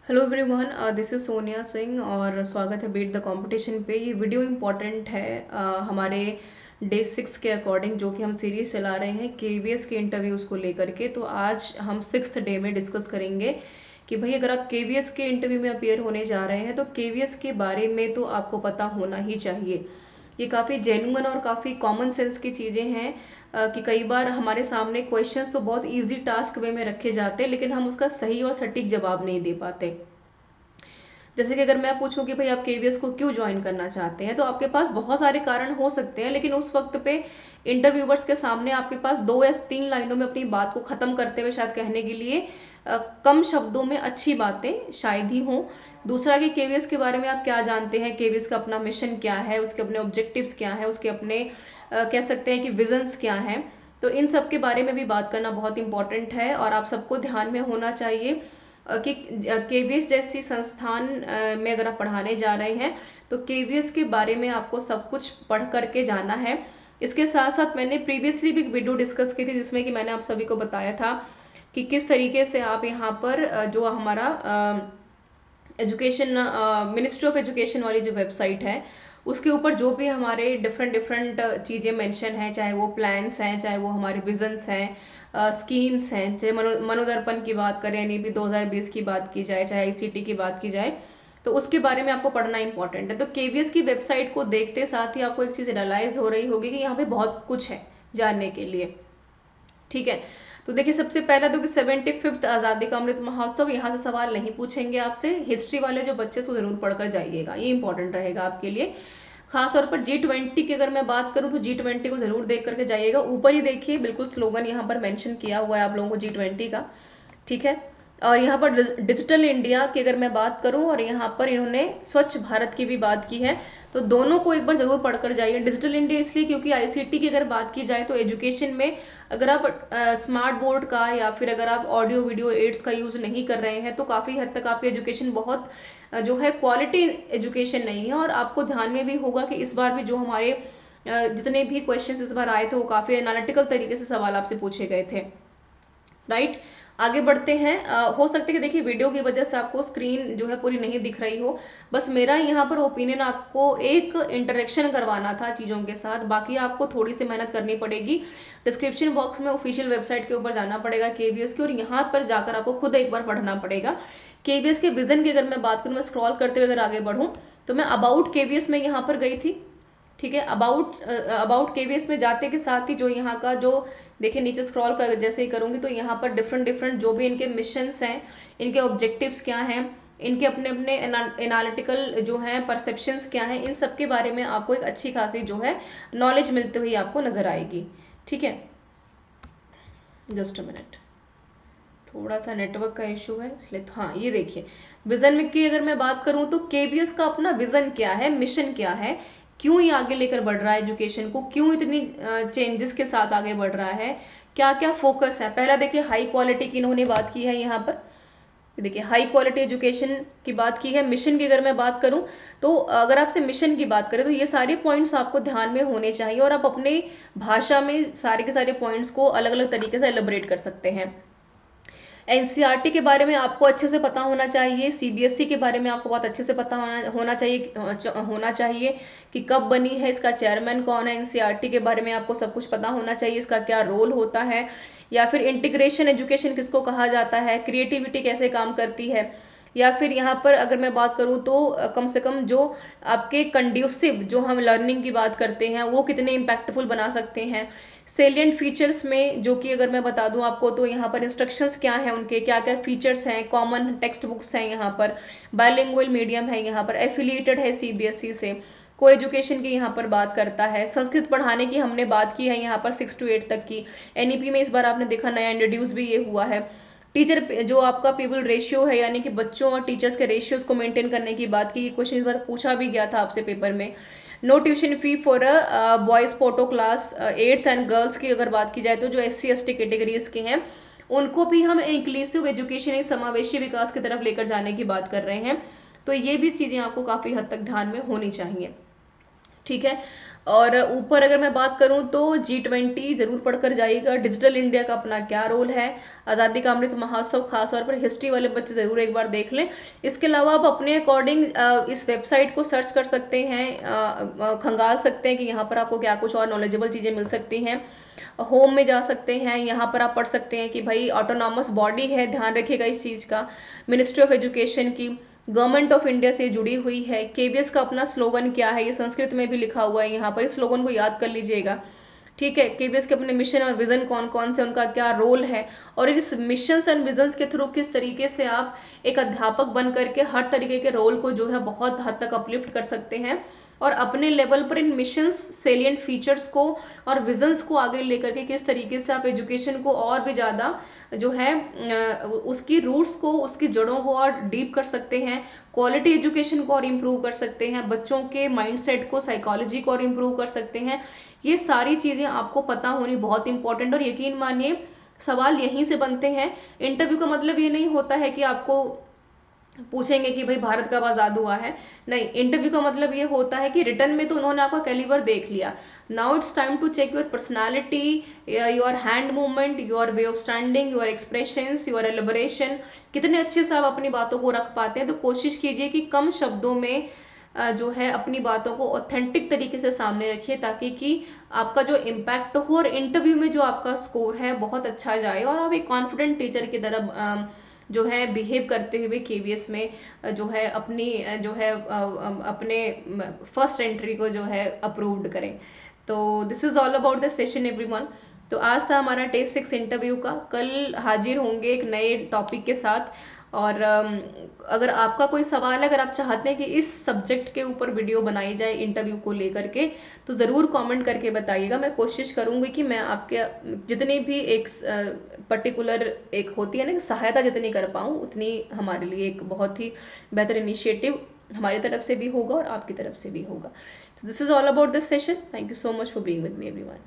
Hello everyone, this is Sonia Singh और स्वागत है बीट द कंपटीशन पे। ये वीडियो इम्पॉर्टेंट है हमारे डे 6 के अकॉर्डिंग, जो कि हम सीरीज चला रहे हैं केवीएस के इंटरव्यूज़ को लेकर के। तो आज हम 6th डे में डिस्कस करेंगे कि भाई अगर आप केवीएस के इंटरव्यू में अपियर होने जा रहे हैं तो केवीएस के बारे में तो आपको पता होना ही चाहिए। ये काफ़ी जेन्युइन और काफ़ी कॉमन सेंस की चीज़ें हैं कि कई बार हमारे सामने क्वेश्चंस तो बहुत इजी टास्क वे में रखे जाते हैं, लेकिन हम उसका सही और सटीक जवाब नहीं दे पाते। जैसे कि अगर मैं पूछूं कि भाई आप केवीएस को क्यों ज्वाइन करना चाहते हैं, तो आपके पास बहुत सारे कारण हो सकते हैं, लेकिन उस वक्त पे इंटरव्यूवर्स के सामने आपके पास 2 या 3 लाइनों में अपनी बात को ख़त्म करते हुए शायद कहने के लिए कम शब्दों में अच्छी बातें शायद ही हों। दूसरा कि केवीएस के बारे में आप क्या जानते हैं, केवीएस का अपना मिशन क्या है, उसके अपने ऑब्जेक्टिव्स क्या हैं, उसके अपने कह सकते हैं कि विजन्स क्या हैं। तो इन सब के बारे में भी बात करना बहुत इंपॉर्टेंट है और आप सबको ध्यान में होना चाहिए कि केवीएस जैसी संस्थान में अगर आप पढ़ाने जा रहे हैं तो केवीएस के बारे में आपको सब कुछ पढ़ करके जाना है। इसके साथ साथ मैंने प्रीवियसली भी वीडियो डिस्कस की थी जिसमें कि मैंने आप सभी को बताया था कि किस तरीके से आप यहाँ पर जो हमारा एजुकेशन मिनिस्ट्री ऑफ एजुकेशन वाली जो वेबसाइट है उसके ऊपर जो भी हमारे डिफरेंट डिफरेंट चीज़ें मेंशन हैं, चाहे वो प्लान्स हैं, चाहे वो हमारे विजन्स हैं, स्कीम्स हैं, चाहे मनोदर्पण की बात करें, यानी भी 2020 की बात की जाए, चाहे आईसीटी की बात की जाए, तो उसके बारे में आपको पढ़ना इंपॉर्टेंट है। तो केवीएस की वेबसाइट को देखते साथ ही आपको एक चीज़ रियलाइज हो रही होगी कि यहाँ पे बहुत कुछ है जानने के लिए। ठीक है, तो देखिए सबसे पहला तो कि 75th आज़ादी का अमृत महोत्सव, यहाँ से सवाल नहीं पूछेंगे आपसे। हिस्ट्री वाले जो बच्चे से जरूर पढ़कर जाइएगा, ये इंपॉर्टेंट रहेगा आपके लिए। खास तौर पर G20 की अगर मैं बात करूं तो G20 को जरूर देख करके जाइएगा। ऊपर ही देखिए बिल्कुल स्लोगन यहाँ पर मेंशन किया हुआ है आप लोगों को G20 का। ठीक है, और यहाँ पर डिजिटल इंडिया की अगर मैं बात करूँ और यहाँ पर इन्होंने स्वच्छ भारत की भी बात की है, तो दोनों को एक बार जरूर पढ़कर जाइए। डिजिटल इंडिया इसलिए क्योंकि आईसीटी की अगर बात की जाए तो एजुकेशन में अगर आप स्मार्ट बोर्ड का या फिर अगर आप ऑडियो वीडियो एड्स का यूज़ नहीं कर रहे हैं तो काफ़ी हद तक आपकी एजुकेशन बहुत जो है क्वालिटी एजुकेशन नहीं है। और आपको ध्यान में भी होगा कि इस बार भी जो हमारे जितने भी क्वेश्चंस इस बार आए थे वो काफ़ी एनालिटिकल तरीके से सवाल आपसे पूछे गए थे। राइट, आगे बढ़ते हैं। हो सकता है कि देखिए वीडियो की वजह से आपको स्क्रीन जो है पूरी नहीं दिख रही हो, बस मेरा यहाँ पर ओपिनियन आपको एक इंटरेक्शन करवाना था चीज़ों के साथ, बाकी आपको थोड़ी सी मेहनत करनी पड़ेगी। डिस्क्रिप्शन बॉक्स में ऑफिशियल वेबसाइट के ऊपर जाना पड़ेगा केवीएस की, और यहाँ पर जाकर आपको खुद एक बार पढ़ना पड़ेगा। केवीएस के विजन की अगर मैं बात करूँ, मैं स्क्रॉल करते हुए अगर आगे बढ़ूँ तो मैं अबाउट केवीएस में यहाँ पर गई थी। ठीक है, अबाउट केवीएस में जाते के साथ ही जो यहाँ का जो देखिए नीचे स्क्रॉल कर जैसे ही करूँगी तो यहाँ पर डिफरेंट डिफरेंट जो भी इनके मिशंस हैं, इनके ऑब्जेक्टिव्स क्या हैं, इनके अपने अपने एनालिटिकल जो हैं परसेप्शंस क्या हैं, इन सब के बारे में आपको एक अच्छी खासी जो है नॉलेज मिलती हुई आपको नजर आएगी। ठीक है, जस्ट अ मिनट, थोड़ा सा नेटवर्क का इशू है इसलिए। हाँ, ये देखिए विजन की अगर मैं बात करूं तो केवीएस का अपना विजन क्या है, मिशन क्या है, क्यों ये आगे लेकर बढ़ रहा है एजुकेशन को, क्यों इतनी चेंजेस के साथ आगे बढ़ रहा है, क्या क्या फोकस है। पहला देखिए हाई क्वालिटी की इन्होंने बात की है यहाँ पर। देखिए हाई क्वालिटी एजुकेशन की बात की है। मिशन की अगर मैं बात करूं तो अगर आपसे मिशन की बात करें तो ये सारे पॉइंट्स आपको ध्यान में होने चाहिए और आप अपने भाषा में सारे के सारे पॉइंट्स को अलग अलग तरीके से एलिब्रेट कर सकते हैं। एनसीईआरटी के बारे में आपको अच्छे से पता होना चाहिए। सीबीएसई के बारे में आपको बहुत अच्छे से पता होना चाहिए कि कब बनी है, इसका चेयरमैन कौन है। एनसीईआरटी के बारे में आपको सब कुछ पता होना चाहिए, इसका क्या रोल होता है, या फिर इंटीग्रेशन एजुकेशन किसको कहा जाता है, क्रिएटिविटी कैसे काम करती है, या फिर यहाँ पर अगर मैं बात करूँ तो कम से कम जो आपके कंड्यूसिव जो हम लर्निंग की बात करते हैं वो कितने इम्पैक्टफुल बना सकते हैं। सेलिएंट फीचर्स में जो कि अगर मैं बता दूं आपको तो यहाँ पर इंस्ट्रक्शंस क्या हैं, उनके क्या क्या फीचर्स हैं, कॉमन टेक्स्ट बुक्स हैं, यहाँ पर बाइलिंगुअल मीडियम है, यहाँ पर एफिलिएटेड है सीबीएसई से, को एजुकेशन की यहाँ पर बात करता है। संस्कृत पढ़ाने की हमने बात की है यहाँ पर 6 to 8 तक की। एनईपी में इस बार आपने देखा नया इंट्रोड्यूस भी ये हुआ है। टीचर जो आपका पीपल रेशियो है, यानी कि बच्चों और टीचर्स के रेशियोज को मेंटेन करने की बात की। क्वेश्चन इस बार पूछा भी गया था आपसे पेपर में। No tuition fee for a boys photo class 8th and girls की अगर बात की जाए तो जो SC ST कैटेगरीज के हैं उनको भी हम इंक्लूसिव एजुकेशन, समावेशी विकास की तरफ लेकर जाने की बात कर रहे हैं। तो ये भी चीज़ें आपको काफ़ी हद तक ध्यान में होनी चाहिए। ठीक है, और ऊपर अगर मैं बात करूं तो G20 जरूर पढ़कर जाइएगा, डिजिटल इंडिया का अपना क्या रोल है, आज़ादी का अमृत महोत्सव खासतौर पर हिस्ट्री वाले बच्चे जरूर एक बार देख लें। इसके अलावा आप अपने अकॉर्डिंग इस वेबसाइट को सर्च कर सकते हैं, खंगाल सकते हैं कि यहाँ पर आपको क्या कुछ और नॉलेजेबल चीज़ें मिल सकती हैं। होम में जा सकते हैं, यहाँ पर आप पढ़ सकते हैं कि भाई ऑटोनॉमस बॉडी है, ध्यान रखिएगा इस चीज़ का, मिनिस्ट्री ऑफ एजुकेशन की, गवर्नमेंट ऑफ इंडिया से जुड़ी हुई है। केवीएस का अपना स्लोगन क्या है, ये संस्कृत में भी लिखा हुआ है यहाँ पर, इस स्लोगन को याद कर लीजिएगा। ठीक है, केवीएस के अपने मिशन और विजन कौन कौन से, उनका क्या रोल है, और इस मिशन एंड विजन के थ्रू किस तरीके से आप एक अध्यापक बन करके हर तरीके के रोल को जो है बहुत हद तक अपलिफ्ट कर सकते हैं, और अपने लेवल पर इन मिशंस सेलिएंट फीचर्स को और विजन्स को आगे लेकर के किस तरीके से आप एजुकेशन को और भी ज़्यादा जो है उसकी रूट्स को, उसकी जड़ों को और डीप कर सकते हैं, क्वालिटी एजुकेशन को और इम्प्रूव कर सकते हैं, बच्चों के माइंडसेट को, साइकोलॉजी को और इम्प्रूव कर सकते हैं। ये सारी चीज़ें आपको पता होनी बहुत इंपॉर्टेंट, और यकीन मानिए सवाल यहीं से बनते हैं। इंटरव्यू का मतलब ये नहीं होता है कि आपको पूछेंगे कि भाई भारत कब आज़ाद हुआ है, नहीं, इंटरव्यू का मतलब ये होता है कि रिटर्न में तो उन्होंने आपका कैलिबर देख लिया, now it's time to check your personality, your hand movement, your way of standing, your expressions, your elaboration, कितने अच्छे से आप अपनी बातों को रख पाते हैं। तो कोशिश कीजिए कि कम शब्दों में जो है अपनी बातों को ऑथेंटिक तरीके से सामने रखिए, ताकि कि आपका जो इम्पैक्ट हो और इंटरव्यू में जो आपका स्कोर है बहुत अच्छा जाए, और आप एक कॉन्फिडेंट टीचर की तरह जो है बिहेव करते हुए केवीएस में जो है अपनी जो है अपने फर्स्ट एंट्री को जो है अप्रूव्ड करें। तो this is all about the session everyone. तो आज था हमारा टेस्ट 6 इंटरव्यू का, कल हाजिर होंगे एक नए टॉपिक के साथ। और अगर आपका कोई सवाल है, अगर आप चाहते हैं कि इस सब्जेक्ट के ऊपर वीडियो बनाई जाए इंटरव्यू को लेकर के, तो ज़रूर कमेंट करके बताइएगा। मैं कोशिश करूँगी कि मैं आपके जितनी भी एक पर्टिकुलर एक होती है ना सहायता जितनी कर पाऊँ, उतनी हमारे लिए एक बहुत ही बेहतर इनिशिएटिव हमारी तरफ से भी होगा और आपकी तरफ से भी होगा। So this is all about this session. Thank you so much for being with me, everyone.